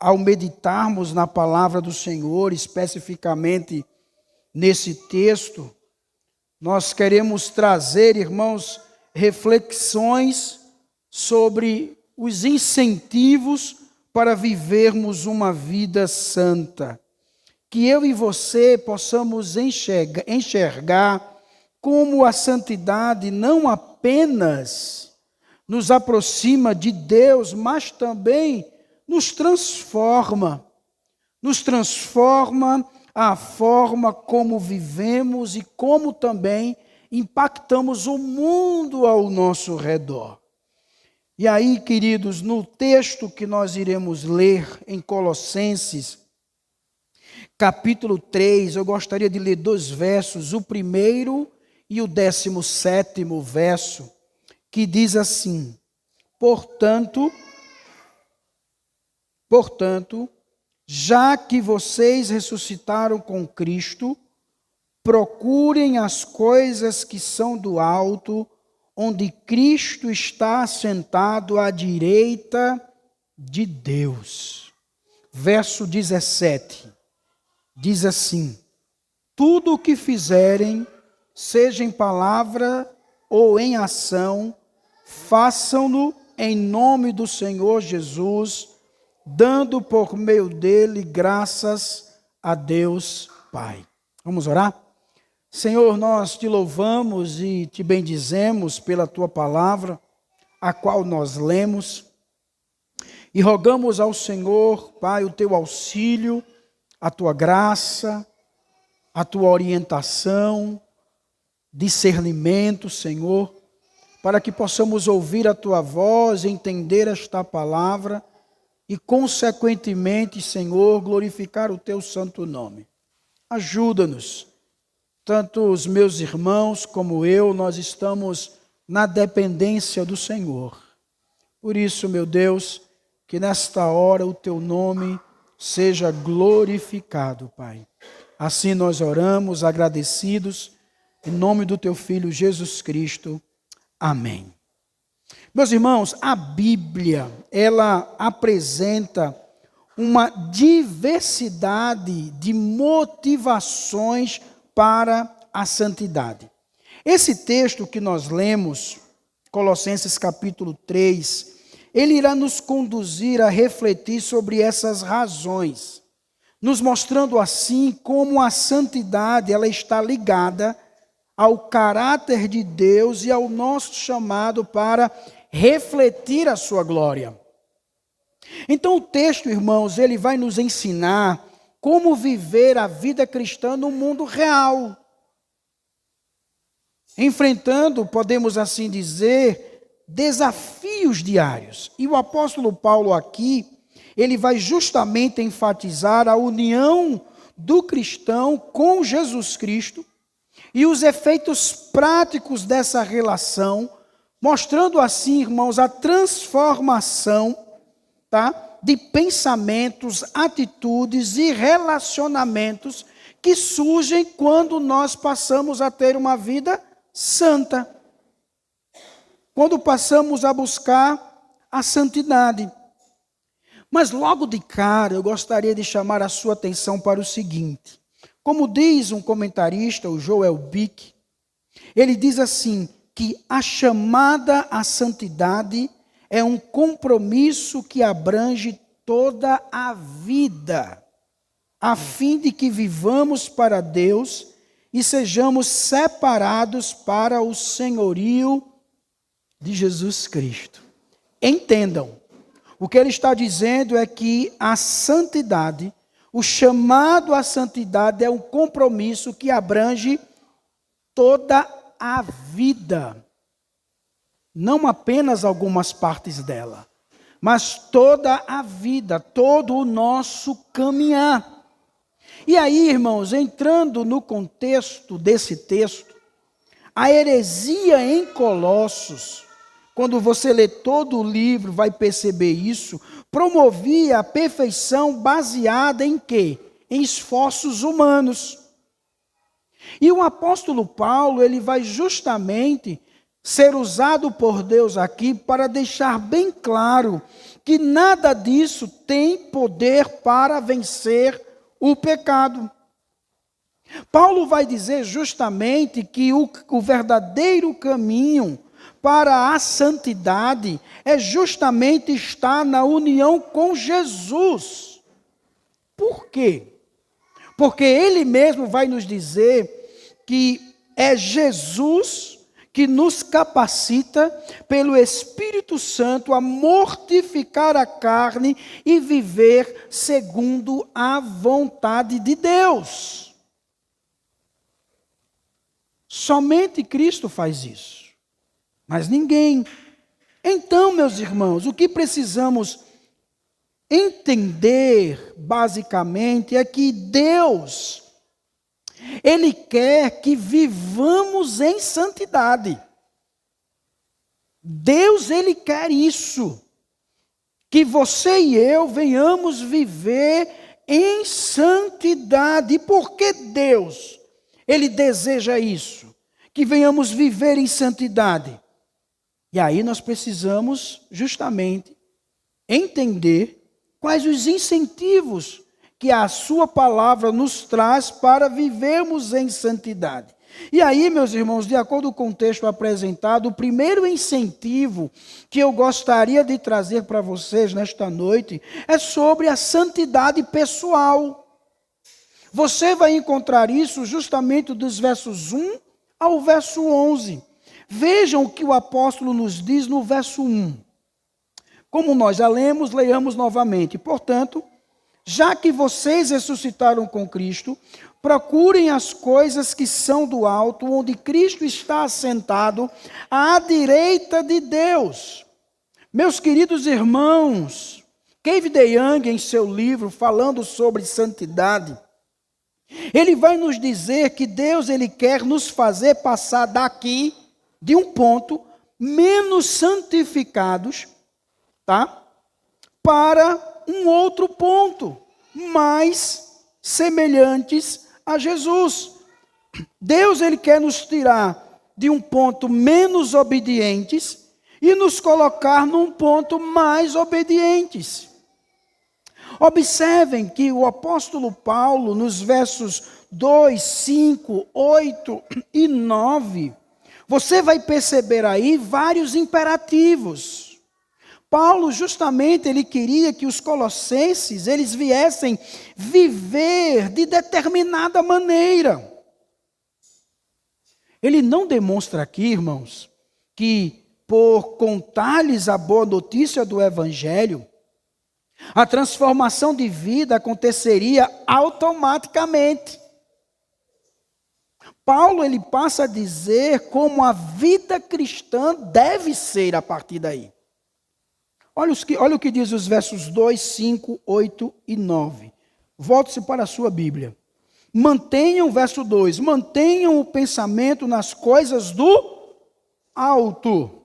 Ao meditarmos na palavra do Senhor, especificamente nesse texto, nós queremos trazer, irmãos, reflexões sobre os incentivos para vivermos uma vida santa. Que eu e você possamos enxergar como a santidade não apenas nos aproxima de Deus, mas também nos transforma a forma como vivemos e como também impactamos o mundo ao nosso redor. E aí, queridos, no texto que nós iremos ler em Colossenses, capítulo 3, eu gostaria de ler 2 versos, o primeiro e o 17º verso, que diz assim: Portanto, já que vocês ressuscitaram com Cristo, procurem as coisas que são do alto, onde Cristo está assentado à direita de Deus. Verso 17, diz assim: Tudo o que fizerem, seja em palavra ou em ação, façam-no em nome do Senhor Jesus, dando por meio dele graças a Deus Pai. Vamos orar? Senhor, nós te louvamos e te bendizemos pela tua palavra, a qual nós lemos, e rogamos ao Senhor, Pai, o teu auxílio, a tua graça, a tua orientação, discernimento, Senhor, para que possamos ouvir a tua voz, entender esta palavra e, consequentemente, Senhor, glorificar o teu santo nome. Ajuda-nos, tanto os meus irmãos como eu, nós estamos na dependência do Senhor. Por isso, meu Deus, que nesta hora o teu nome seja glorificado, Pai. Assim nós oramos, agradecidos, em nome do teu Filho Jesus Cristo. Amém. Meus irmãos, a Bíblia, ela apresenta uma diversidade de motivações para a santidade. Esse texto que nós lemos, Colossenses capítulo 3, ele irá nos conduzir a refletir sobre essas razões, nos mostrando assim como a santidade ela está ligada ao caráter de Deus e ao nosso chamado para refletir a sua glória. Então o texto, irmãos, ele vai nos ensinar como viver a vida cristã no mundo real, enfrentando, podemos assim dizer, desafios diários. E o apóstolo Paulo aqui, ele vai justamente enfatizar a união do cristão com Jesus Cristo e os efeitos práticos dessa relação, mostrando assim, irmãos, a transformação, de pensamentos, atitudes e relacionamentos que surgem quando nós passamos a ter uma vida santa. Quando passamos a buscar a santidade. Mas logo de cara eu gostaria de chamar a sua atenção para o seguinte. Como diz um comentarista, o Joel Bick, ele diz assim, que a chamada à santidade é um compromisso que abrange toda a vida, a fim de que vivamos para Deus e sejamos separados para o senhorio de Jesus Cristo. Entendam, o que ele está dizendo é que a santidade, o chamado à santidade é um compromisso que abrange toda a vida. Não apenas algumas partes dela, mas toda a vida, todo o nosso caminhar. E aí, irmãos, entrando no contexto desse texto, a heresia em Colossos, quando você lê todo o livro, vai perceber isso, promovia a perfeição baseada em quê? Em esforços humanos. E o apóstolo Paulo, ele vai justamente ser usado por Deus aqui para deixar bem claro que nada disso tem poder para vencer o pecado. Paulo vai dizer justamente que o verdadeiro caminho para a santidade é justamente estar na união com Jesus. Por quê? Porque ele mesmo vai nos dizer que é Jesus que nos capacita pelo Espírito Santo a mortificar a carne e viver segundo a vontade de Deus. Somente Cristo faz isso, mas ninguém. Então, meus irmãos, o que precisamos entender, basicamente, é que Deus, Ele quer que vivamos em santidade. Deus, Ele quer isso. Que você e eu venhamos viver em santidade. E por que Deus, Ele deseja isso? Que venhamos viver em santidade. E aí nós precisamos justamente entender quais os incentivos que a sua palavra nos traz para vivermos em santidade. E aí, meus irmãos, de acordo com o texto apresentado, o primeiro incentivo que eu gostaria de trazer para vocês nesta noite é sobre a santidade pessoal. Você vai encontrar isso justamente dos versos 1 ao verso 11. Vejam o que o apóstolo nos diz no verso 1. Como nós já lemos, leiamos novamente. Portanto, já que vocês ressuscitaram com Cristo, procurem as coisas que são do alto, onde Cristo está assentado à direita de Deus. Meus queridos irmãos, David Young, em seu livro, falando sobre santidade, ele vai nos dizer que Deus, Ele quer nos fazer passar daqui, de um ponto, menos santificados, tá? Para um outro ponto, mais semelhantes a Jesus. Deus, Ele quer nos tirar de um ponto menos obedientes e nos colocar num ponto mais obedientes. Observem que o apóstolo Paulo, nos versos 2, 5, 8 e 9, você vai perceber aí vários imperativos. Paulo, justamente, ele queria que os colossenses, eles viessem viver de determinada maneira. Ele não demonstra aqui, irmãos, que por contar-lhes a boa notícia do Evangelho, a transformação de vida aconteceria automaticamente. Paulo, ele passa a dizer como a vida cristã deve ser a partir daí. Olha o que diz os versos 2, 5, 8 e 9. Volte-se para a sua Bíblia. Mantenham, verso 2, mantenham o pensamento nas coisas do alto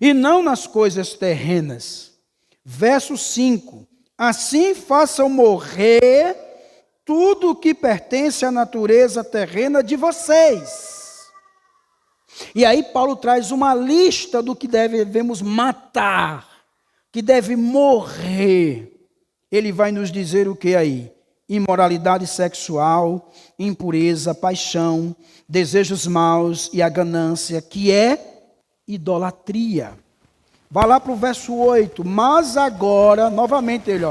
e não nas coisas terrenas. Verso 5, assim façam morrer tudo o que pertence à natureza terrena de vocês. E aí Paulo traz uma lista do que devemos matar, que deve morrer. Ele vai nos dizer o que aí? Imoralidade sexual, impureza, paixão, desejos maus e a ganância, que é idolatria. Vá lá para o verso 8. Mas agora, novamente ele,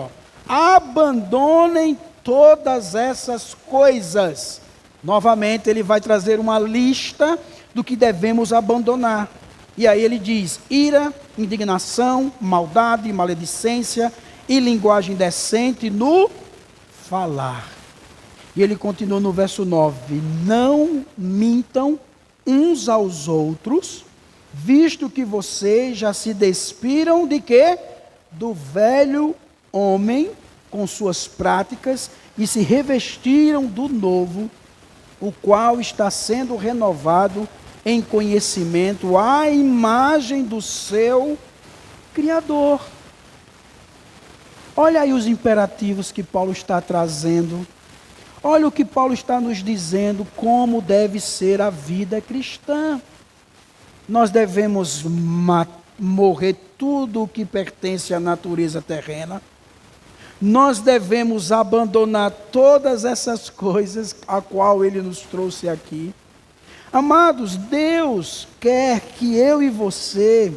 abandonem todas essas coisas. Novamente ele vai trazer uma lista do que devemos abandonar. E aí ele diz: ira, indignação, maldade, maledicência e linguagem indecente no falar. E ele continua no verso 9: não mintam uns aos outros, visto que vocês já se despiram de quê? Do velho homem com suas práticas e se revestiram do novo, o qual está sendo renovado em conhecimento à imagem do seu Criador. Olha aí os imperativos que Paulo está trazendo. Olha o que Paulo está nos dizendo, como deve ser a vida cristã. Nós devemos morrer tudo o que pertence à natureza terrena. Nós devemos abandonar todas essas coisas a qual Ele nos trouxe aqui. Amados, Deus quer que eu e você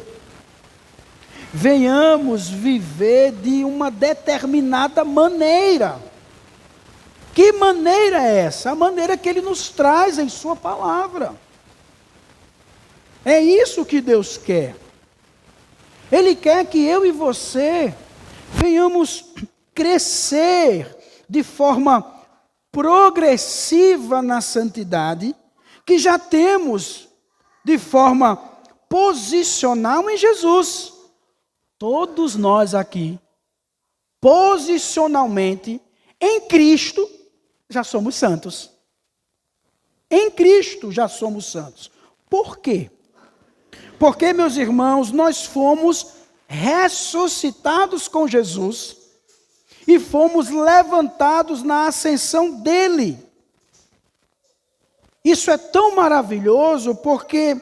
venhamos viver de uma determinada maneira. Que maneira é essa? A maneira que Ele nos traz em Sua palavra. É isso que Deus quer. Ele quer que eu e você venhamos crescer de forma progressiva na santidade, que já temos de forma posicional em Jesus. Todos nós aqui, posicionalmente, em Cristo, já somos santos. Em Cristo já somos santos. Por quê? Porque, meus irmãos, nós fomos ressuscitados com Jesus e fomos levantados na ascensão dele. Isso é tão maravilhoso porque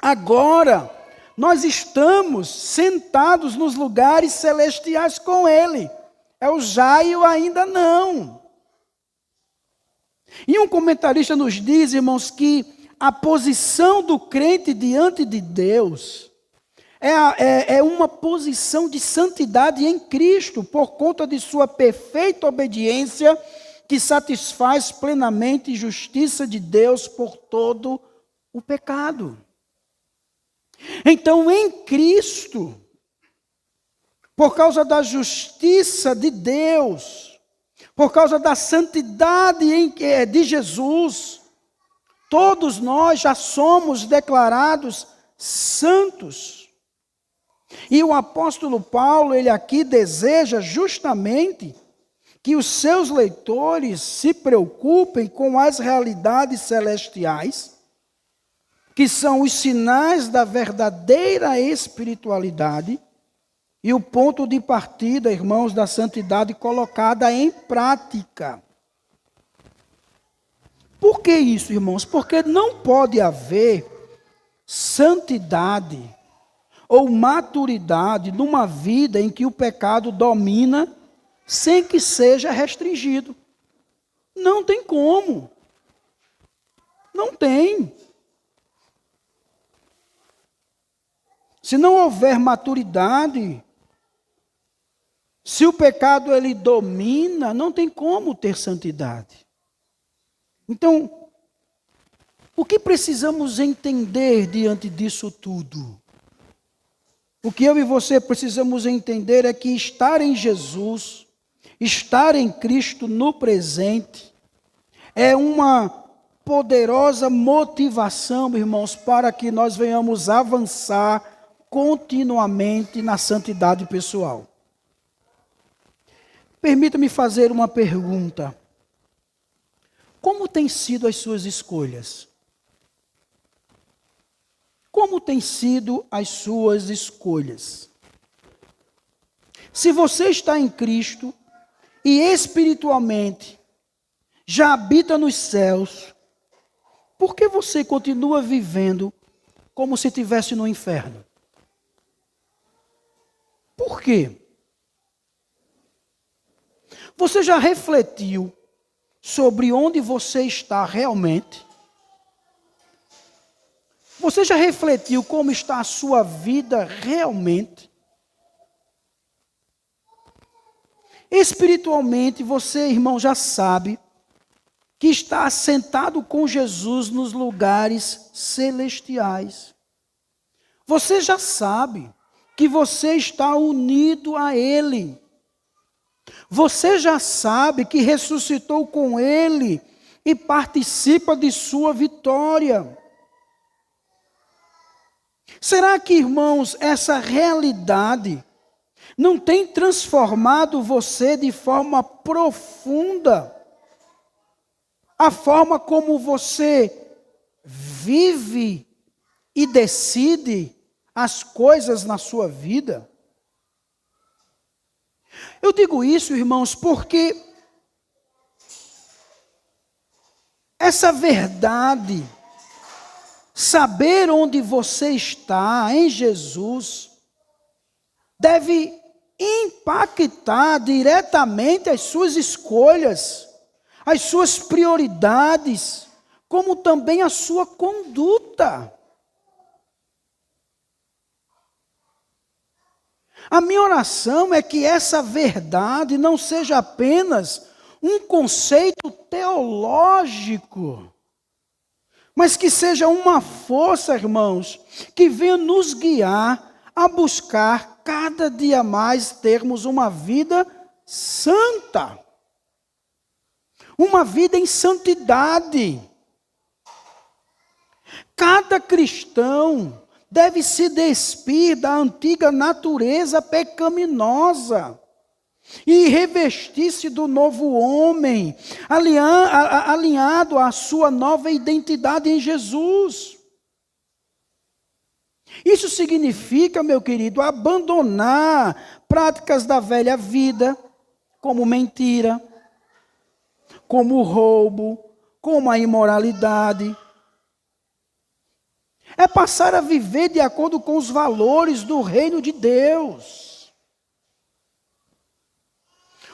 agora nós estamos sentados nos lugares celestiais com ele. É o já e o ainda não. E um comentarista nos diz, irmãos, que a posição do crente diante de Deus é uma posição de santidade em Cristo, por conta de sua perfeita obediência, que satisfaz plenamente a justiça de Deus por todo o pecado. Então, em Cristo, por causa da justiça de Deus, por causa da santidade de Jesus, todos nós já somos declarados santos. E o apóstolo Paulo, ele aqui deseja justamente que os seus leitores se preocupem com as realidades celestiais, que são os sinais da verdadeira espiritualidade e o ponto de partida, irmãos, da santidade colocada em prática. Por que isso, irmãos? Porque não pode haver santidade ou maturidade numa vida em que o pecado domina sem que seja restringido. Não tem como. Não tem. Se não houver maturidade, se o pecado ele domina, não tem como ter santidade. Então, o que precisamos entender diante disso tudo? O que eu e você precisamos entender é que estar em Jesus, estar em Cristo no presente, é uma poderosa motivação, irmãos, para que nós venhamos avançar continuamente na santidade pessoal. Permita-me fazer uma pergunta. Como têm sido as suas escolhas? Como têm sido as suas escolhas? Se você está em Cristo e espiritualmente já habita nos céus, por que você continua vivendo como se estivesse no inferno? Por quê? Você já refletiu sobre onde você está realmente? Você já refletiu como está a sua vida realmente? Espiritualmente, você, irmão, já sabe que está assentado com Jesus nos lugares celestiais. Você já sabe que você está unido a Ele. Você já sabe que ressuscitou com Ele e participa de sua vitória. Será que, irmãos, essa realidade não tem transformado você de forma profunda? A forma como você vive e decide as coisas na sua vida? Eu digo isso, irmãos, porque Essa verdade, saber onde você está em Jesus, deve impactar diretamente as suas escolhas, as suas prioridades, como também a sua conduta. A minha oração é que essa verdade não seja apenas um conceito teológico, mas que seja uma força, irmãos, que venha nos guiar a buscar cada dia mais termos uma vida santa, uma vida em santidade. Cada cristão deve se despir da antiga natureza pecaminosa e revestir-se do novo homem, alinhado à sua nova identidade em Jesus. Isso significa, meu querido, abandonar práticas da velha vida, como mentira, como roubo, como a imoralidade. É passar a viver de acordo com os valores do reino de Deus.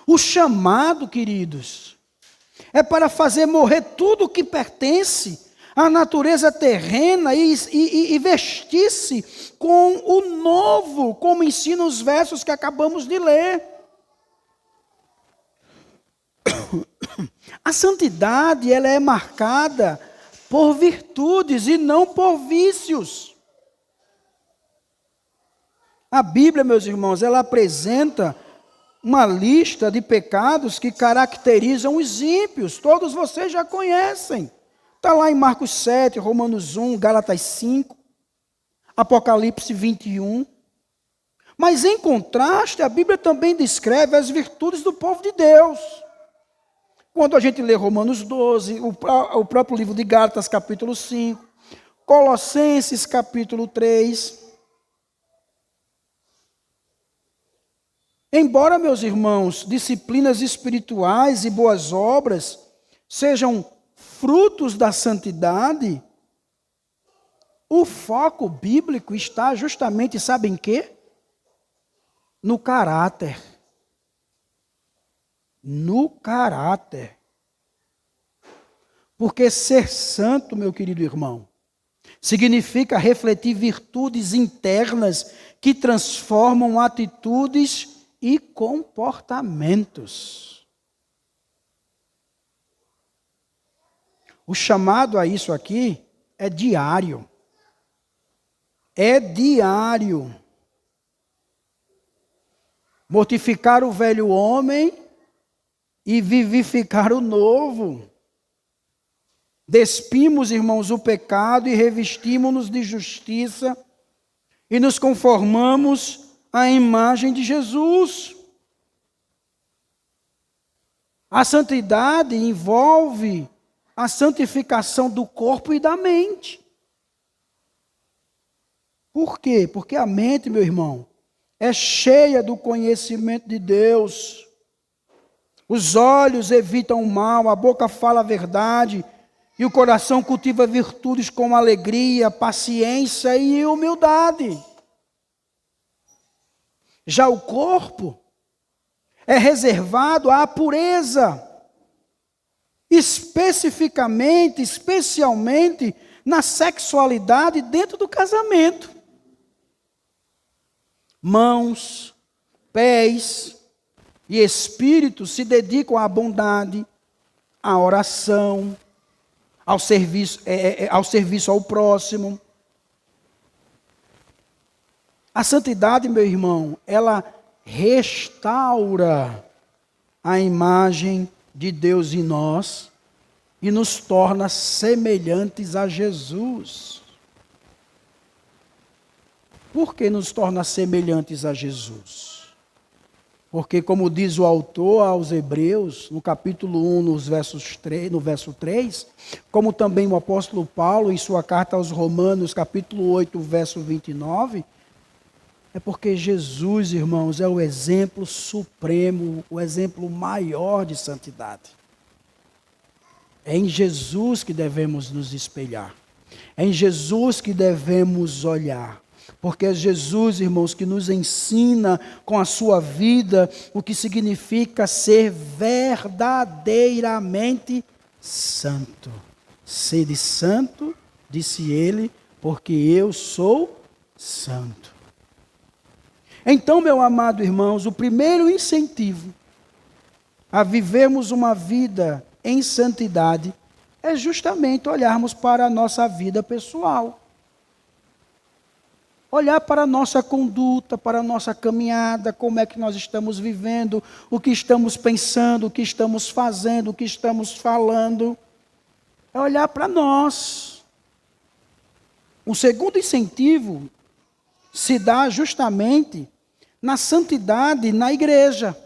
O chamado, queridos, é para fazer morrer tudo o que pertence à natureza terrena e vestir-se com o novo, como ensinam os versos que acabamos de ler. A santidade, ela é marcada por virtudes e não por vícios. A Bíblia, meus irmãos, ela apresenta uma lista de pecados que caracterizam os ímpios. Todos vocês já conhecem. Está lá em Marcos 7, Romanos 1, Gálatas 5, Apocalipse 21. Mas em contraste, a Bíblia também descreve as virtudes do povo de Deus. Quando a gente lê Romanos 12, o próprio livro de Gálatas, capítulo 5, Colossenses, capítulo 3. Embora, meus irmãos, disciplinas espirituais e boas obras sejam frutos da santidade, o foco bíblico está justamente, sabem em quê? No caráter. No caráter. Porque ser santo, meu querido irmão, significa refletir virtudes internas que transformam atitudes e comportamentos. O chamado a isso aqui é diário. É diário. Mortificar o velho homem e vivificar o novo. Despimos, irmãos, o pecado e revestimos-nos de justiça e nos conformamos à imagem de Jesus. A santidade envolve a santificação do corpo e da mente. Por quê? Porque a mente, meu irmão, é cheia do conhecimento de Deus. Os olhos evitam o mal, a boca fala a verdade, e o coração cultiva virtudes como alegria, paciência e humildade. Já o corpo é reservado à pureza, especialmente na sexualidade dentro do casamento. Mãos, pés e espírito se dedicam à bondade, à oração, ao serviço ao próximo. A santidade, meu irmão, ela restaura a imagem de Deus em nós e nos torna semelhantes a Jesus. Por que nos torna semelhantes a Jesus? Porque, como diz o autor aos Hebreus, no capítulo 1, no verso 3, como também o apóstolo Paulo, em sua carta aos Romanos, capítulo 8, verso 29, é porque Jesus, irmãos, é o exemplo supremo, o exemplo maior de santidade. É em Jesus que devemos nos espelhar. É em Jesus que devemos olhar. Porque é Jesus, irmãos, que nos ensina com a sua vida o que significa ser verdadeiramente santo. Sede santo, disse ele, porque eu sou santo. Então, meu amado irmãos, o primeiro incentivo a vivermos uma vida em santidade é justamente olharmos para a nossa vida pessoal. Olhar para a nossa conduta, para a nossa caminhada, como é que nós estamos vivendo, o que estamos pensando, o que estamos fazendo, o que estamos falando. É olhar para nós. O segundo incentivo se dá justamente na santidade na igreja.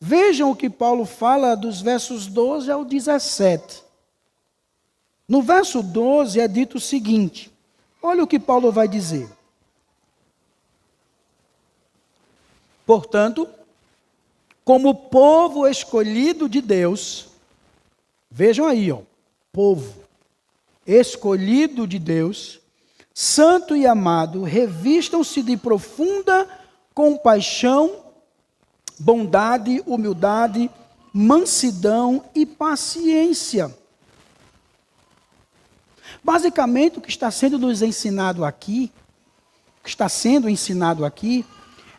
Vejam o que Paulo fala dos versos 12 ao 17. No verso 12 é dito o seguinte, olha o que Paulo vai dizer. Portanto, como povo escolhido de Deus, vejam aí, povo escolhido de Deus, santo e amado, revistam-se de profunda compaixão, bondade, humildade, mansidão e paciência. Basicamente, o que está sendo nos ensinado aqui,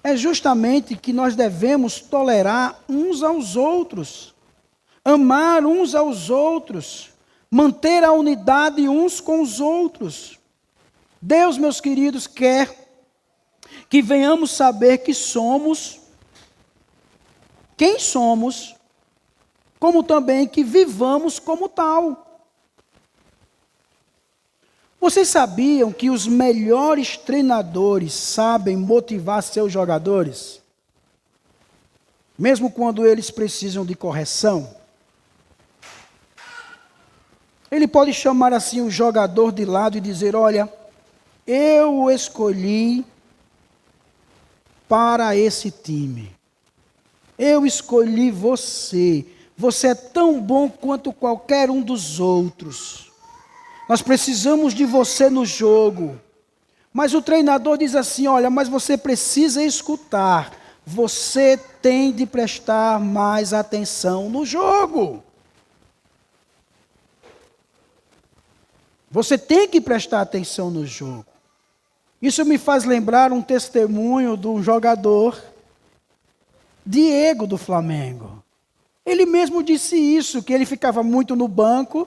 é justamente que nós devemos tolerar uns aos outros, amar uns aos outros, manter a unidade uns com os outros. Deus, meus queridos, quer que venhamos saber que somos quem somos, como também que vivamos como tal. Vocês sabiam que os melhores treinadores sabem motivar seus jogadores? Mesmo quando eles precisam de correção? Ele pode chamar assim o jogador de lado e dizer, olha, eu o escolhi para esse time. Eu escolhi você. Você é tão bom quanto qualquer um dos outros. Nós precisamos de você no jogo. Mas o treinador diz assim, olha, mas você precisa escutar. Você tem de prestar mais atenção no jogo. Você tem que prestar atenção no jogo. Isso me faz lembrar um testemunho de um jogador, Diego do Flamengo. Ele mesmo disse isso, que ele ficava muito no banco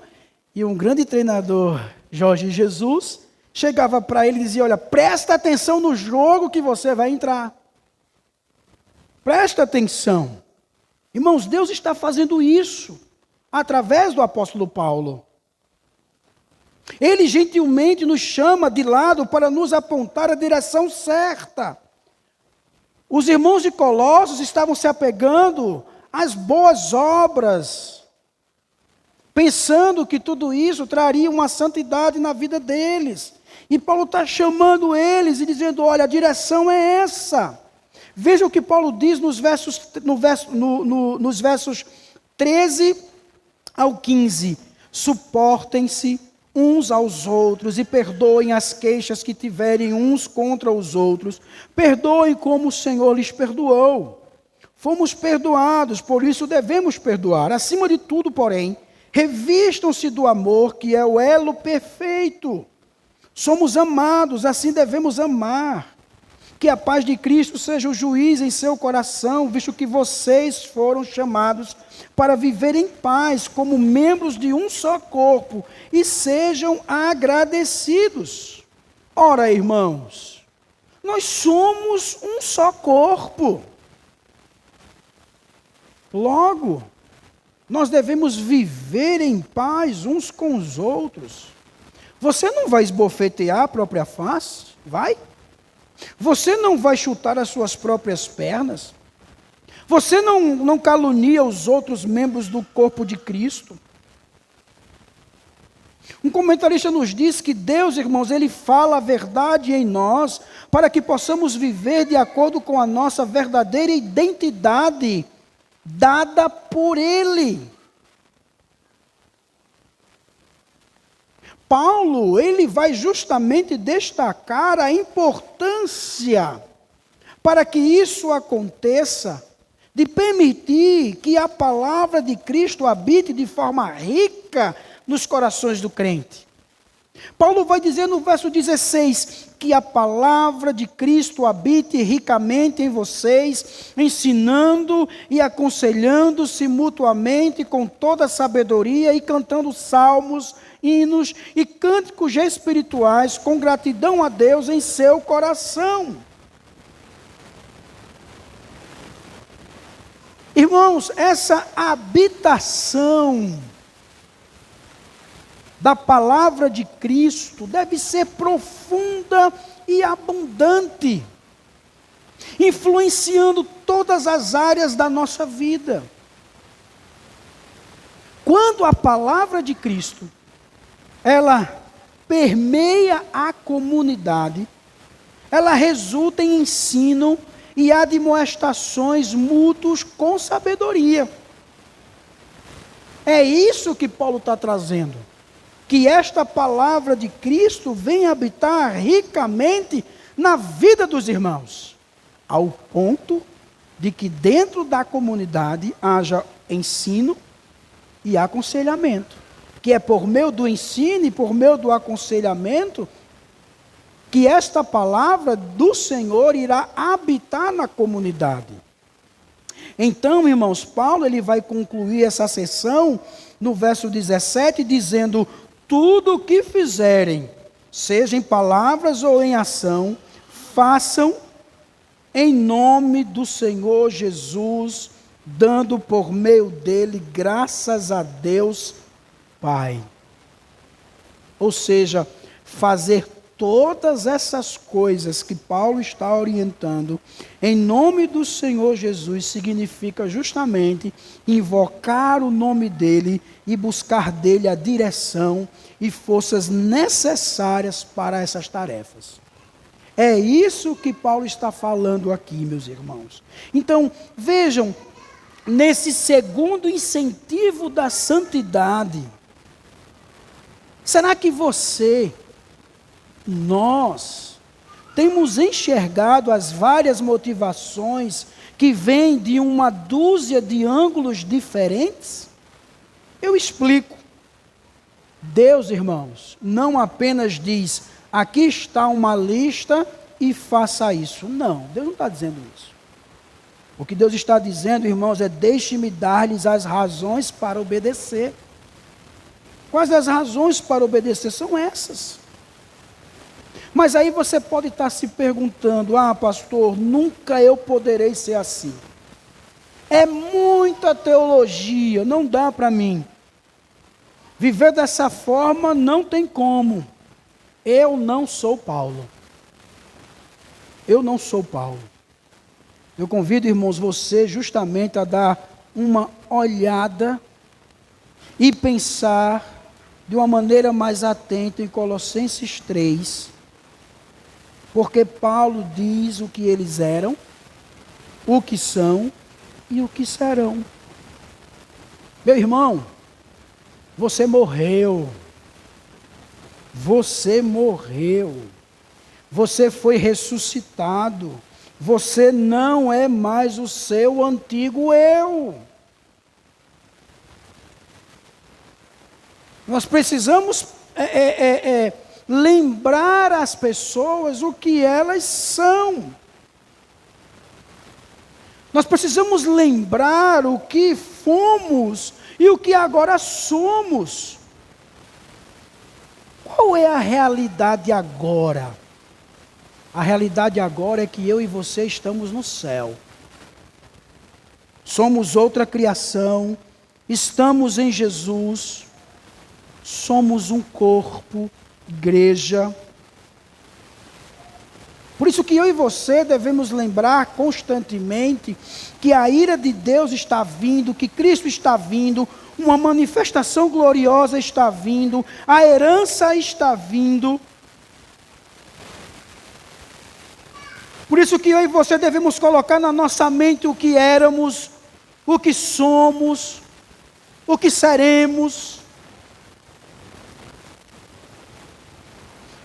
e um grande treinador, Jorge Jesus, chegava para ele e dizia, olha, presta atenção no jogo que você vai entrar. Presta atenção. Irmãos, Deus está fazendo isso através do apóstolo Paulo. Ele gentilmente nos chama de lado para nos apontar a direção certa. Os irmãos de Colossos estavam se apegando às boas obras, pensando que tudo isso traria uma santidade na vida deles. E Paulo está chamando eles e dizendo, olha, a direção é essa. Veja o que Paulo diz nos versos 13 ao 15. Suportem-se uns aos outros e perdoem as queixas que tiverem uns contra os outros. Perdoem como o Senhor lhes perdoou. Fomos perdoados, por isso devemos perdoar. Acima de tudo, porém, revistam-se do amor, que é o elo perfeito. Somos amados, assim devemos amar. Que a paz de Cristo seja o juiz em seu coração, visto que vocês foram chamados para viver em paz, como membros de um só corpo, e sejam agradecidos. Ora, irmãos, nós somos um só corpo. Logo, nós devemos viver em paz uns com os outros. Você não vai esbofetear a própria face? Vai? Você não vai chutar as suas próprias pernas? Você não calunia os outros membros do corpo de Cristo? Um comentarista nos diz que Deus, irmãos, Ele fala a verdade em nós para que possamos viver de acordo com a nossa verdadeira identidade dada por Ele. Paulo, ele vai justamente destacar a importância para que isso aconteça, de permitir que a palavra de Cristo habite de forma rica nos corações do crente. Paulo vai dizer no verso 16, que a palavra de Cristo habite ricamente em vocês, ensinando e aconselhando-se mutuamente com toda sabedoria e cantando salmos, hinos e cânticos espirituais com gratidão a Deus em seu coração. Irmãos, essa habitação da palavra de Cristo deve ser profunda e abundante, influenciando todas as áreas da nossa vida. Quando a palavra de Cristo, ela permeia a comunidade, ela resulta em ensino e admoestações mútuos com sabedoria. É isso que Paulo está trazendo. Que esta palavra de Cristo venha habitar ricamente na vida dos irmãos, ao ponto de que dentro da comunidade haja ensino e aconselhamento. Que é por meio do ensino e por meio do aconselhamento que esta palavra do Senhor irá habitar na comunidade. Então, irmãos, Paulo ele vai concluir essa sessão no verso 17, dizendo: tudo o que fizerem, seja em palavras ou em ação, façam em nome do Senhor Jesus, dando por meio dele graças a Deus Pai. Ou seja, fazer todas essas coisas que Paulo está orientando, em nome do Senhor Jesus, significa justamente invocar o nome dele e buscar dele a direção e forças necessárias para essas tarefas. É isso que Paulo está falando aqui, meus irmãos. Então, vejam, nesse segundo incentivo da santidade, será que nós temos enxergado as várias motivações que vêm de uma dúzia de ângulos diferentes? Eu explico. Deus, irmãos, não apenas diz, aqui está uma lista e faça isso. Não, Deus não está dizendo isso. O que Deus está dizendo, irmãos, é deixe-me dar-lhes as razões para obedecer. Quais as razões para obedecer? São essas. Mas aí você pode estar se perguntando, pastor, nunca eu poderei ser assim. É muita teologia, não dá para mim. Viver dessa forma não tem como. Eu não sou Paulo. Eu não sou Paulo. Eu convido, irmãos, você justamente a dar uma olhada e pensar de uma maneira mais atenta em Colossenses 3, porque Paulo diz o que eles eram, o que são e o que serão. Meu irmão, você morreu. Você morreu. Você foi ressuscitado. Você não é mais o seu antigo eu. Nós precisamos lembrar as pessoas o que elas são. Nós precisamos lembrar o que fomos e o que agora somos. Qual é a realidade agora? A realidade agora é que eu e você estamos no céu. Somos outra criação, estamos em Jesus, somos um corpo, igreja. Por isso que eu e você devemos lembrar constantemente que a ira de Deus está vindo, que Cristo está vindo, uma manifestação gloriosa está vindo, a herança está vindo. Por isso que eu e você devemos colocar na nossa mente o que éramos, o que somos, o que seremos.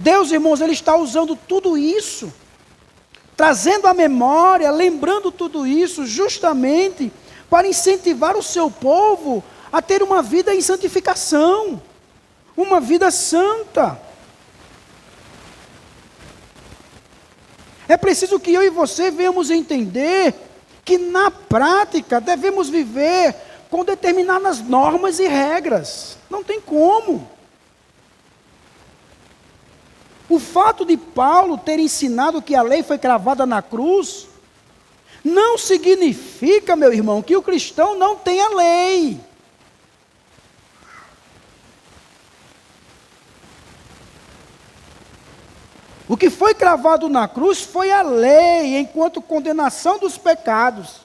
Deus, irmãos, Ele está usando tudo isso, trazendo à memória, lembrando tudo isso, justamente para incentivar o seu povo a ter uma vida em santificação, uma vida santa. É preciso que eu e você venhamos entender que na prática devemos viver com determinadas normas e regras. Não tem como. O fato de Paulo ter ensinado que a lei foi cravada na cruz, não significa, meu irmão, que o cristão não tenha lei. O que foi cravado na cruz foi a lei, enquanto condenação dos pecados.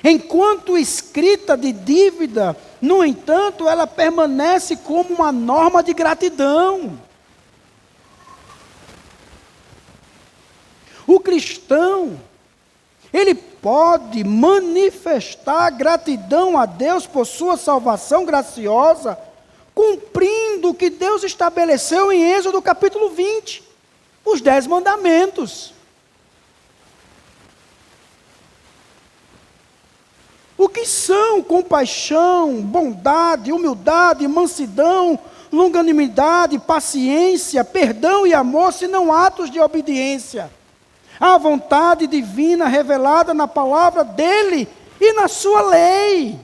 Enquanto escrita de dívida, no entanto, ela permanece como uma norma de gratidão. O cristão, ele pode manifestar gratidão a Deus por sua salvação graciosa, cumprindo o que Deus estabeleceu em Êxodo capítulo 20. Os 10 mandamentos. O que são compaixão, bondade, humildade, mansidão, longanimidade, paciência, perdão e amor, senão atos de obediência à vontade divina revelada na palavra dele e na sua lei?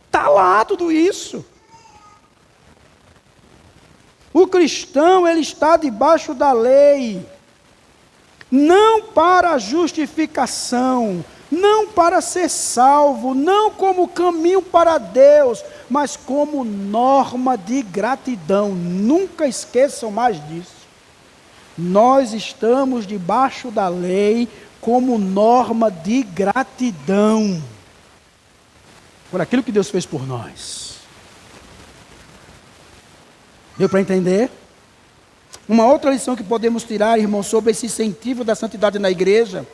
Está lá tudo isso. O cristão, ele está debaixo da lei, não para a justificação, não para ser salvo, não como caminho para Deus, mas como norma de gratidão. Nunca esqueçam mais disso. Nós estamos debaixo da lei como norma de gratidão por aquilo que Deus fez por nós. Deu para entender? Uma outra lição que podemos tirar, irmãos, sobre esse incentivo da santidade na igreja,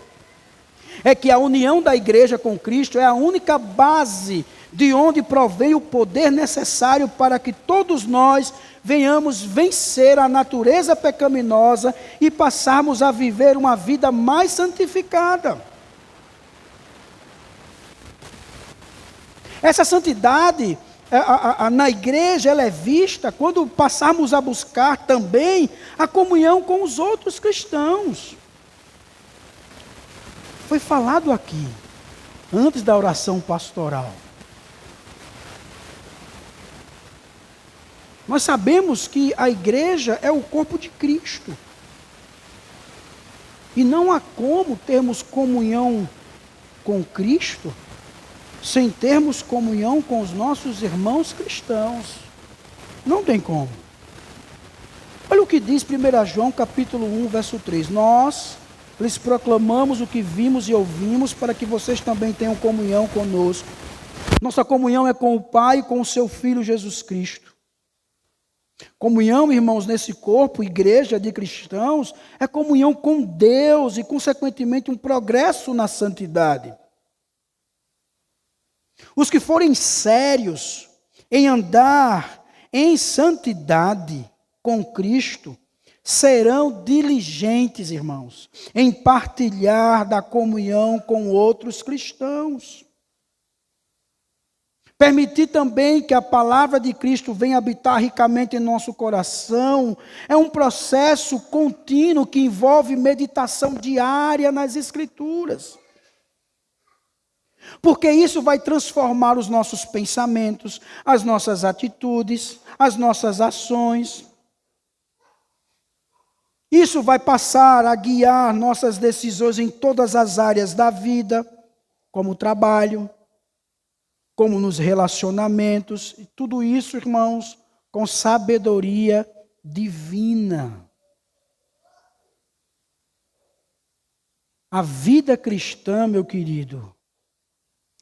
é que a união da igreja com Cristo é a única base de onde provém o poder necessário para que todos nós venhamos vencer a natureza pecaminosa e passarmos a viver uma vida mais santificada. Essa santidade na igreja, ela é vista quando passarmos a buscar também a comunhão com os outros cristãos. Foi falado aqui, antes da oração pastoral. Nós sabemos que a igreja é o corpo de Cristo. E não há como termos comunhão com Cristo sem termos comunhão com os nossos irmãos cristãos. Não tem como. Olha o que diz 1 João capítulo 1, verso 3. Nós lhes proclamamos o que vimos e ouvimos, para que vocês também tenham comunhão conosco. Nossa comunhão é com o Pai e com o seu Filho Jesus Cristo. Comunhão, irmãos, nesse corpo, igreja de cristãos, é comunhão com Deus e, consequentemente, um progresso na santidade. Os que forem sérios em andar em santidade com Cristo, serão diligentes, irmãos, em partilhar da comunhão com outros cristãos. Permitir também que a palavra de Cristo venha habitar ricamente em nosso coração é um processo contínuo que envolve meditação diária nas Escrituras. Porque isso vai transformar os nossos pensamentos, as nossas atitudes, as nossas ações. Isso vai passar a guiar nossas decisões em todas as áreas da vida, como o trabalho, como nos relacionamentos, e tudo isso, irmãos, com sabedoria divina. A vida cristã, meu querido,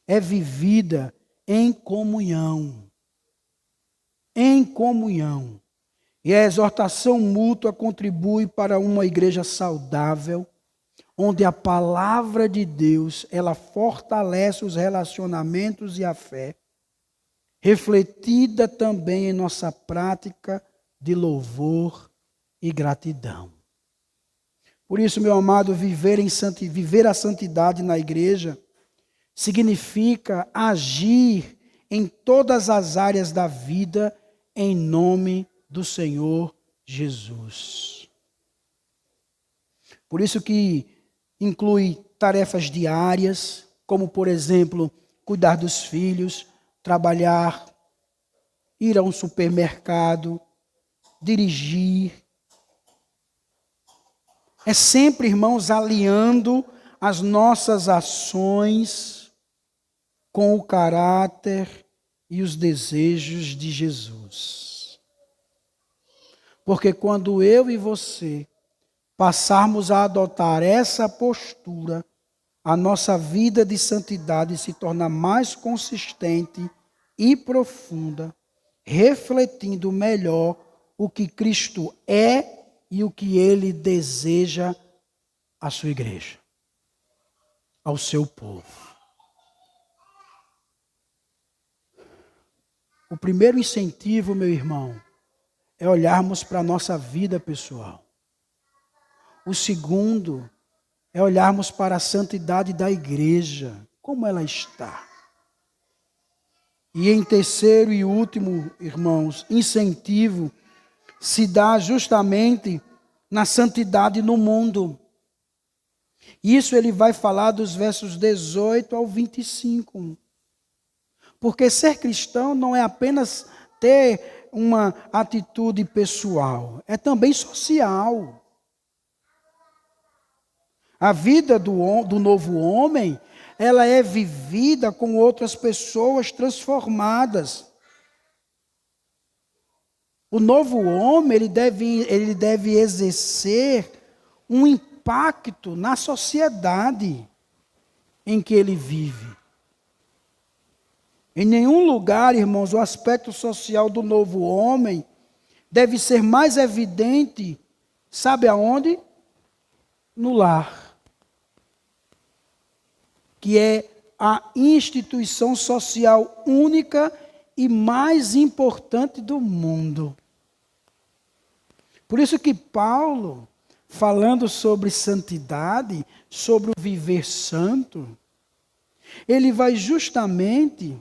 é vivida em comunhão. Em comunhão. E a exortação mútua contribui para uma igreja saudável, onde a palavra de Deus, ela fortalece os relacionamentos e a fé, refletida também em nossa prática de louvor e gratidão. Por isso, meu amado, viver a santidade na igreja significa agir em todas as áreas da vida em nome do Senhor Jesus. Por isso que inclui tarefas diárias, como, por exemplo, cuidar dos filhos, trabalhar, ir a um supermercado, dirigir. É sempre, irmãos, alinhando as nossas ações com o caráter e os desejos de Jesus. Porque quando eu e você passarmos a adotar essa postura, a nossa vida de santidade se torna mais consistente e profunda, refletindo melhor o que Cristo é e o que Ele deseja à sua igreja, ao seu povo. O primeiro incentivo, meu irmão, é olharmos para a nossa vida pessoal. O segundo é olharmos para a santidade da igreja, como ela está. E em terceiro e último, irmãos, incentivo se dá justamente na santidade no mundo. Isso ele vai falar dos versos 18 ao 25. Porque ser cristão não é apenas ter uma atitude pessoal, é também social. A vida do novo homem, ela é vivida com outras pessoas transformadas. O novo homem, ele deve exercer um impacto na sociedade em que ele vive. Em nenhum lugar, irmãos, o aspecto social do novo homem deve ser mais evidente, sabe aonde? No lar. Que é a instituição social única e mais importante do mundo. Por isso que Paulo, falando sobre santidade, sobre o viver santo, ele vai justamente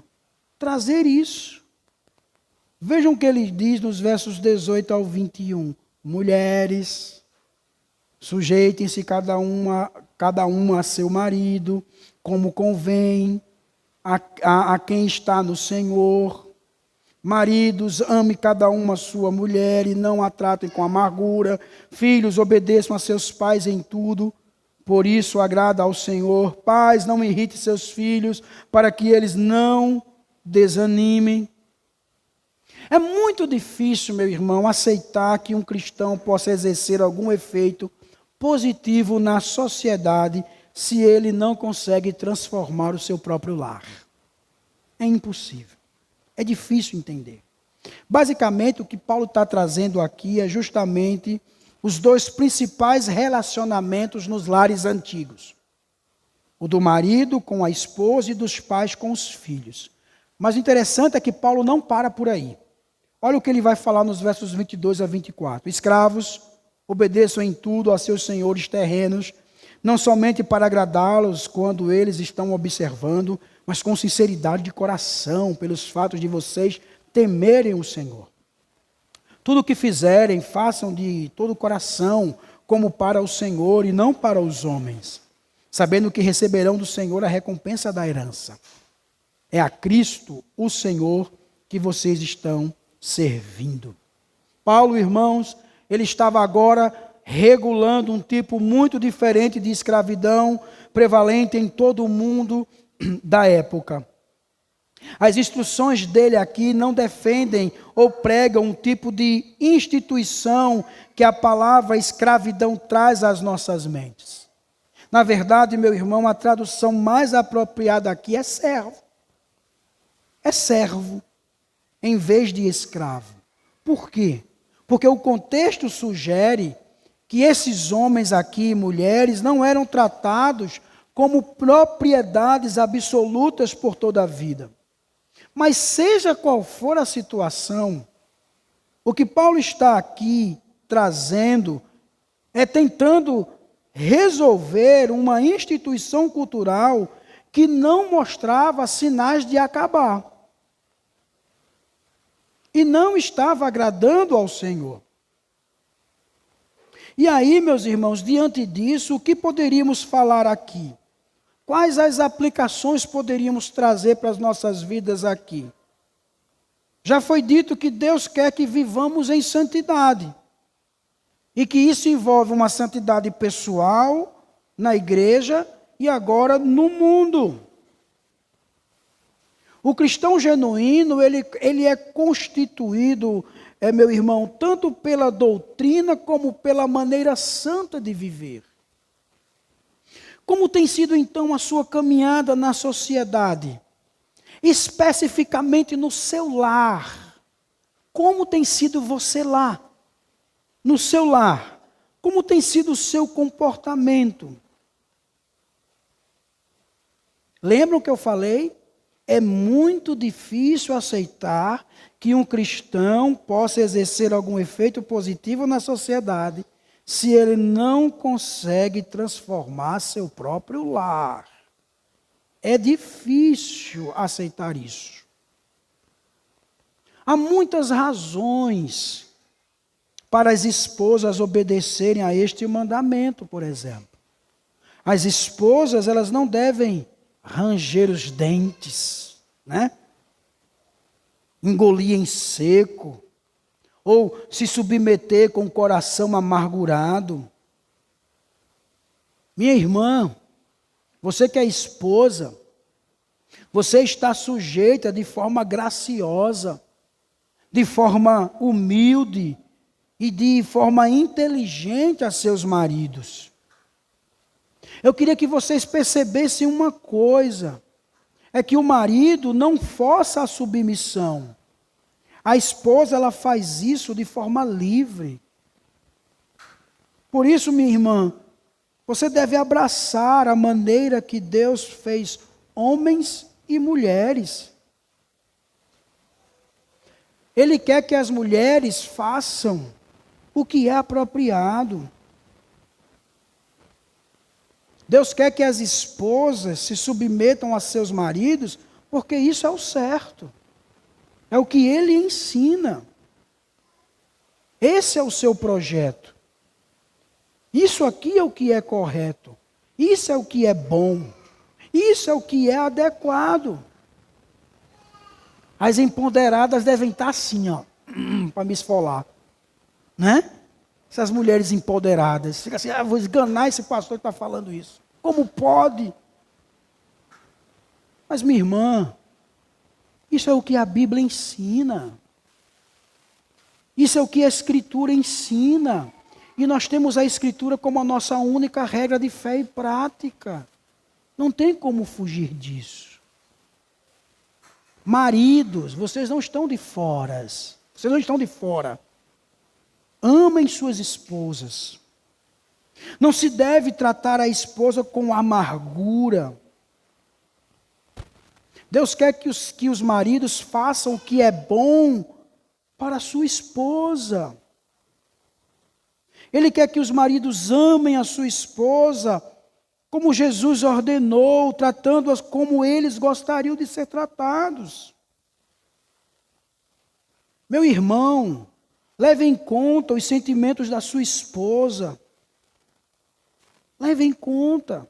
trazer isso. Vejam o que ele diz nos versos 18 ao 21. Mulheres, sujeitem-se cada uma a seu marido, como convém, a quem está no Senhor. Maridos, ame cada uma a sua mulher e não a tratem com amargura. Filhos, obedeçam a seus pais em tudo, por isso agrada ao Senhor. Pais, não irrite seus filhos, para que eles não desanimem. É muito difícil, meu irmão, aceitar que um cristão possa exercer algum efeito positivo na sociedade se ele não consegue transformar o seu próprio lar. É impossível. É difícil entender. Basicamente, o que Paulo está trazendo aqui é justamente os dois principais relacionamentos nos lares antigos. O do marido com a esposa e dos pais com os filhos. Mas o interessante é que Paulo não para por aí. Olha o que ele vai falar nos versos 22 a 24. Escravos, obedeçam em tudo a seus senhores terrenos, não somente para agradá-los quando eles estão observando, mas com sinceridade de coração, pelos fatos de vocês temerem o Senhor. Tudo o que fizerem, façam de todo o coração, como para o Senhor e não para os homens, sabendo que receberão do Senhor a recompensa da herança. É a Cristo, o Senhor, que vocês estão servindo. Paulo, irmãos, ele estava agora regulando um tipo muito diferente de escravidão prevalente em todo o mundo da época. As instruções dele aqui não defendem ou pregam um tipo de instituição que a palavra escravidão traz às nossas mentes. Na verdade, meu irmão, a tradução mais apropriada aqui é servo. É servo, em vez de escravo. Por quê? Porque o contexto sugere que esses homens aqui e mulheres não eram tratados como propriedades absolutas por toda a vida. Mas seja qual for a situação, o que Paulo está aqui trazendo, tentando resolver uma instituição cultural que não mostrava sinais de acabar. E não estava agradando ao Senhor. E aí, meus irmãos, diante disso, o que poderíamos falar aqui? Quais as aplicações poderíamos trazer para as nossas vidas aqui? Já foi dito que Deus quer que vivamos em santidade. E que isso envolve uma santidade pessoal, na igreja e agora no mundo. O cristão genuíno, ele é constituído, meu irmão, tanto pela doutrina como pela maneira santa de viver. Como tem sido então a sua caminhada na sociedade? Especificamente no seu lar. Como tem sido você lá? No seu lar. Como tem sido o seu comportamento? Lembram que eu falei? É muito difícil aceitar que um cristão possa exercer algum efeito positivo na sociedade se ele não consegue transformar seu próprio lar. É difícil aceitar isso. Há muitas razões para as esposas obedecerem a este mandamento, por exemplo. As esposas, elas não devem ranger os dentes, né? Engolir em seco, ou se submeter com o coração amargurado. Minha irmã, você que é esposa, você está sujeita de forma graciosa, de forma humilde e de forma inteligente a seus maridos. Eu queria que vocês percebessem uma coisa, é que o marido não força a submissão. A esposa, ela faz isso de forma livre. Por isso, minha irmã, você deve abraçar a maneira que Deus fez homens e mulheres. Ele quer que as mulheres façam o que é apropriado. Deus quer que as esposas se submetam a seus maridos, porque isso é o certo. É o que Ele ensina. Esse é o seu projeto. Isso aqui é o que é correto. Isso é o que é bom. Isso é o que é adequado. As empoderadas devem estar assim, ó, para me esfolar. Né? Essas mulheres empoderadas. Fica assim, vou esganar esse pastor que está falando isso. Como pode? Mas, minha irmã, isso é o que a Bíblia ensina. Isso é o que a Escritura ensina. E nós temos a Escritura como a nossa única regra de fé e prática. Não tem como fugir disso. Maridos, vocês não estão de fora. Vocês não estão de fora. Amem suas esposas. Não se deve tratar a esposa com amargura. Deus quer que os maridos façam o que é bom para a sua esposa. Ele quer que os maridos amem a sua esposa, como Jesus ordenou, tratando-as como eles gostariam de ser tratados. Meu irmão, leve em conta os sentimentos da sua esposa. Leve em conta.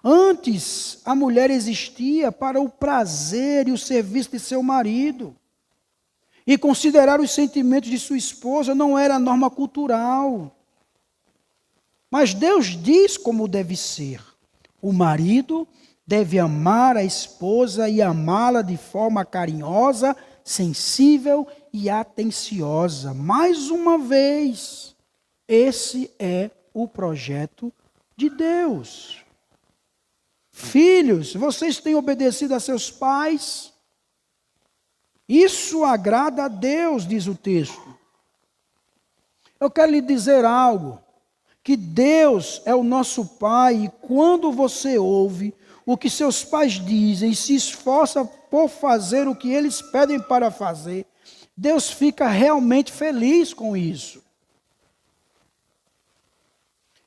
Antes, a mulher existia para o prazer e o serviço de seu marido. E considerar os sentimentos de sua esposa não era norma cultural. Mas Deus diz como deve ser. O marido deve amar a esposa e amá-la de forma carinhosa, sensível e atenciosa. Mais uma vez, esse é o projeto de Deus. Filhos, vocês têm obedecido a seus pais? Isso agrada a Deus, diz o texto. Eu quero lhe dizer algo, que Deus é o nosso Pai, e quando você ouve o que seus pais dizem, e se esforça por fazer o que eles pedem para fazer, Deus fica realmente feliz com isso.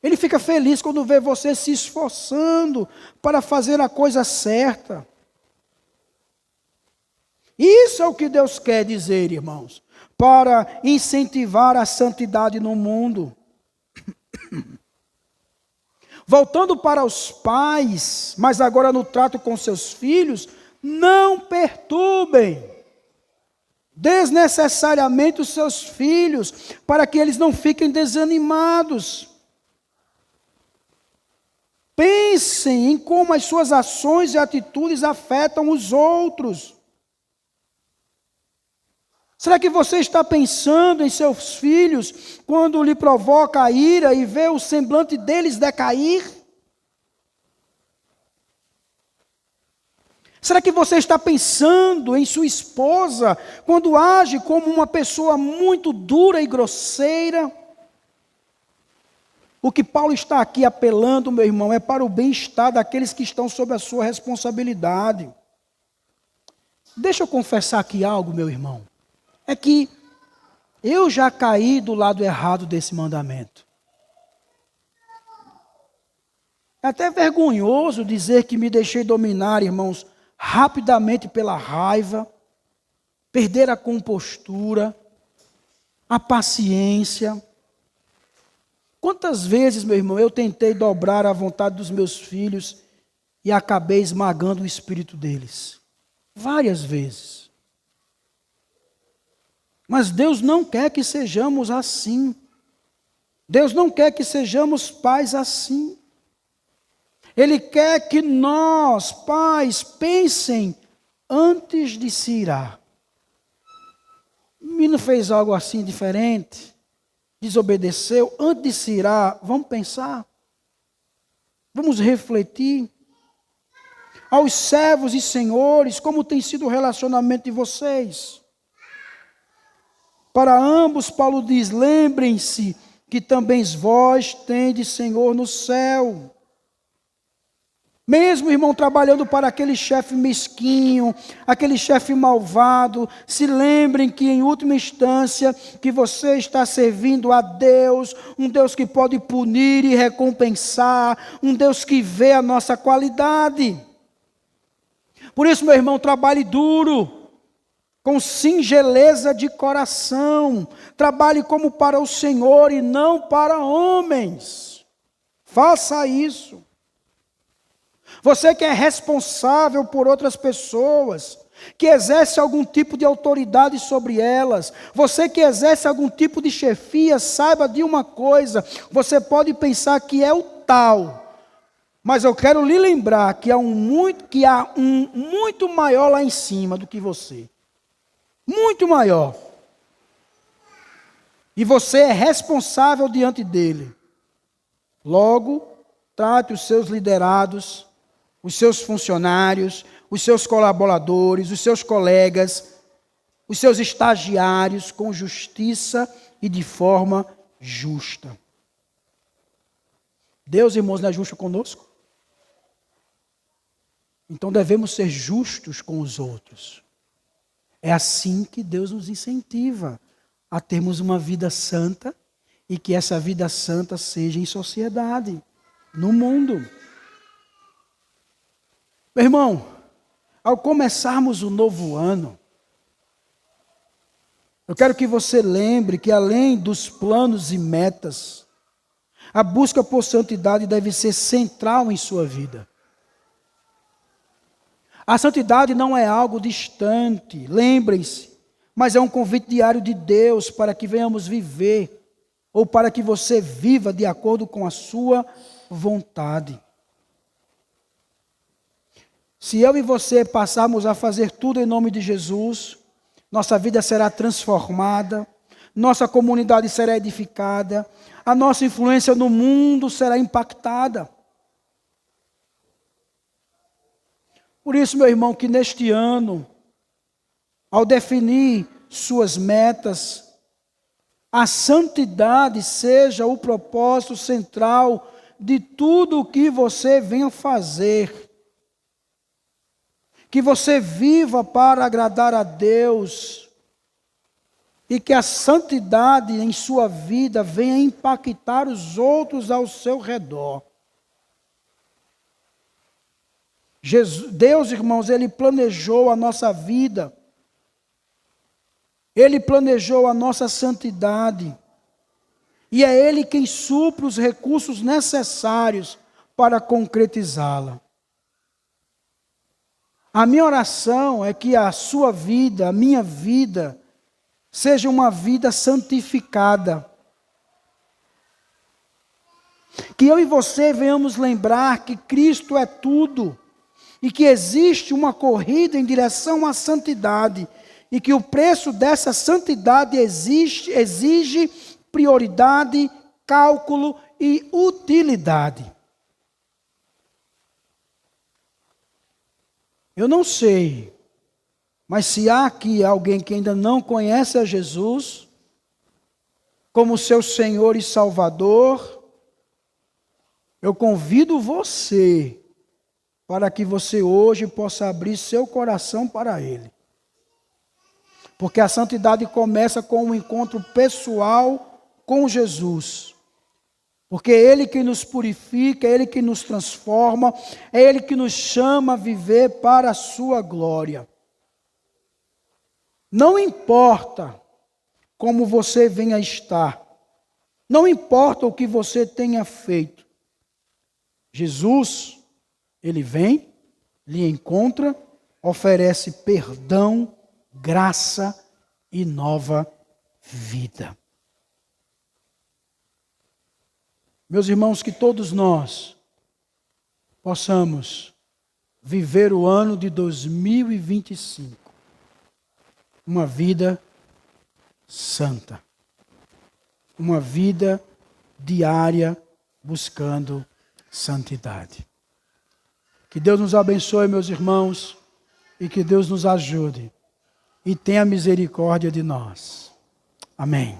Ele fica feliz quando vê você se esforçando para fazer a coisa certa. Isso é o que Deus quer dizer, irmãos, para incentivar a santidade no mundo. Voltando para os pais, mas agora no trato com seus filhos, não perturbem desnecessariamente os seus filhos, para que eles não fiquem desanimados. Pensem em como as suas ações e atitudes afetam os outros. Será que você está pensando em seus filhos quando lhe provoca a ira e vê o semblante deles decair? Será que você está pensando em sua esposa quando age como uma pessoa muito dura e grosseira? O que Paulo está aqui apelando, meu irmão, é para o bem-estar daqueles que estão sob a sua responsabilidade. Deixa eu confessar aqui algo, meu irmão. É que eu já caí do lado errado desse mandamento. É até vergonhoso dizer que me deixei dominar, irmãos, rapidamente pela raiva, perder a compostura, a paciência. Quantas vezes, meu irmão, eu tentei dobrar a vontade dos meus filhos e acabei esmagando o espírito deles? Várias vezes. Mas Deus não quer que sejamos assim. Deus não quer que sejamos pais assim. Ele quer que nós, pais, pensem antes de se irar. O menino fez algo assim diferente, desobedeceu, antes de se irar, vamos pensar, vamos refletir. Aos servos e senhores, como tem sido o relacionamento de vocês? Para ambos, Paulo diz, lembrem-se que também vós tendes Senhor no céu. Mesmo, irmão, trabalhando para aquele chefe mesquinho, aquele chefe malvado, se lembrem que em última instância, que você está servindo a Deus, um Deus que pode punir e recompensar, um Deus que vê a nossa qualidade. Por isso, meu irmão, trabalhe duro, com singeleza de coração, trabalhe como para o Senhor e não para homens. Faça isso. Você que é responsável por outras pessoas, que exerce algum tipo de autoridade sobre elas, você que exerce algum tipo de chefia, saiba de uma coisa, você pode pensar que é o tal, mas eu quero lhe lembrar que há um muito maior lá em cima do que você. Muito maior. E você é responsável diante dele. Logo, trate os seus liderados, os seus funcionários, os seus colaboradores, os seus colegas, os seus estagiários com justiça e de forma justa. Deus, irmãos, não é justo conosco? Então devemos ser justos com os outros. É assim que Deus nos incentiva a termos uma vida santa e que essa vida santa seja em sociedade, no mundo. Meu irmão, ao começarmos o novo ano, eu quero que você lembre que além dos planos e metas, a busca por santidade deve ser central em sua vida. A santidade não é algo distante, lembrem-se, mas é um convite diário de Deus para que venhamos viver, ou para que você viva de acordo com a sua vontade. Se eu e você passarmos a fazer tudo em nome de Jesus, nossa vida será transformada, nossa comunidade será edificada, a nossa influência no mundo será impactada. Por isso, meu irmão, que neste ano, ao definir suas metas, a santidade seja o propósito central de tudo o que você venha fazer. Que você viva para agradar a Deus. e que a santidade em sua vida venha impactar os outros ao seu redor. Deus, irmãos, Ele planejou a nossa vida. Ele planejou a nossa santidade. E é Ele quem supre os recursos necessários para concretizá-la. A minha oração é que a sua vida, a minha vida, seja uma vida santificada. Que eu e você venhamos lembrar que Cristo é tudo. E que existe uma corrida em direção à santidade. E que o preço dessa santidade exige prioridade, cálculo e utilidade. Eu não sei, mas se há aqui alguém que ainda não conhece a Jesus como seu Senhor e Salvador, eu convido você para que você hoje possa abrir seu coração para Ele. Porque a santidade começa com um encontro pessoal com Jesus. Porque é Ele que nos purifica, é Ele que nos transforma, é Ele que nos chama a viver para a sua glória. Não importa como você venha estar, não importa o que você tenha feito, Jesus, Ele vem, lhe encontra, oferece perdão, graça e nova vida. Meus irmãos, que todos nós possamos viver o ano de 2025, uma vida santa, uma vida diária buscando santidade. Que Deus nos abençoe, meus irmãos, e que Deus nos ajude e tenha misericórdia de nós. Amém.